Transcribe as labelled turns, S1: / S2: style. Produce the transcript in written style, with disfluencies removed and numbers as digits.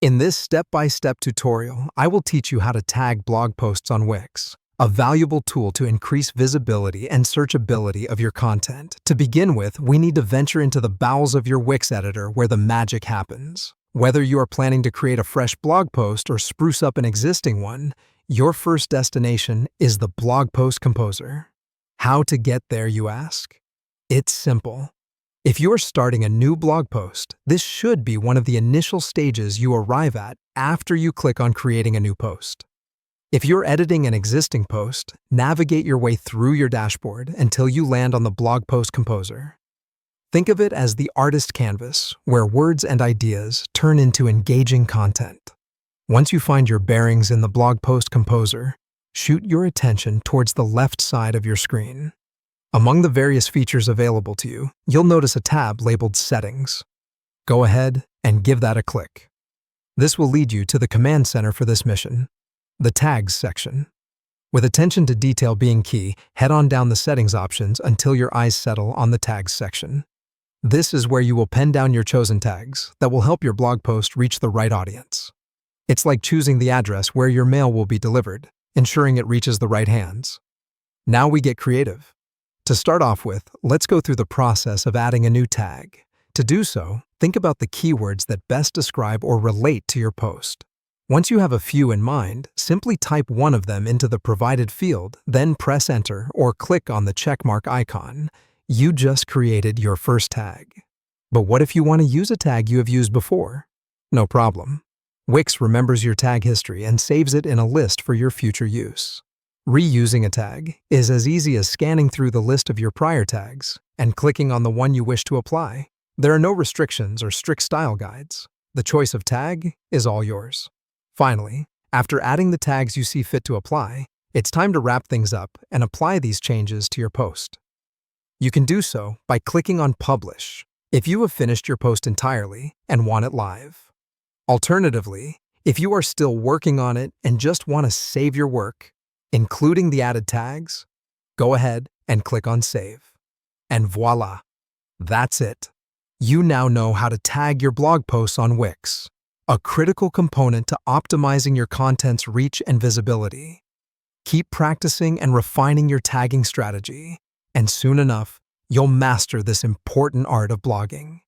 S1: In this step-by-step tutorial, I will teach you how to tag blog posts on Wix, a valuable tool to increase visibility and searchability of your content. To begin with, we need to venture into the bowels of your Wix editor where the magic happens. Whether you are planning to create a fresh blog post or spruce up an existing one, your first destination is the Blog Post Composer. How to get there, you ask? It's simple. If you are starting a new blog post, this should be one of the initial stages you arrive at after you click on creating a new post. If you're editing an existing post, navigate your way through your dashboard until you land on the Blog Post Composer. Think of it as the artist canvas, where words and ideas turn into engaging content. Once you find your bearings in the Blog Post Composer, shoot your attention towards the left side of your screen. Among the various features available to you, you'll notice a tab labeled Settings. Go ahead and give that a click. This will lead you to the command center for this mission, the Tags section. With attention to detail being key, head on down the settings options until your eyes settle on the Tags section. This is where you will pen down your chosen tags that will help your blog post reach the right audience. It's like choosing the address where your mail will be delivered, ensuring it reaches the right hands. Now we get creative. To start off with, let's go through the process of adding a new tag. To do so, think about the keywords that best describe or relate to your post. Once you have a few in mind, simply type one of them into the provided field, then press Enter or click on the checkmark icon. You just created your first tag. But what if you want to use a tag you have used before? No problem. Wix remembers your tag history and saves it in a list for your future use. Reusing a tag is as easy as scanning through the list of your prior tags and clicking on the one you wish to apply. There are no restrictions or strict style guides. The choice of tag is all yours. Finally, after adding the tags you see fit to apply, it's time to wrap things up and apply these changes to your post. You can do so by clicking on Publish if you have finished your post entirely and want it live. Alternatively, if you are still working on it and just want to save your work, including the added tags, go ahead and click on Save. And voila! That's it. You now know how to tag your blog posts on Wix, a critical component to optimizing your content's reach and visibility. Keep practicing and refining your tagging strategy, and soon enough, you'll master this important art of blogging.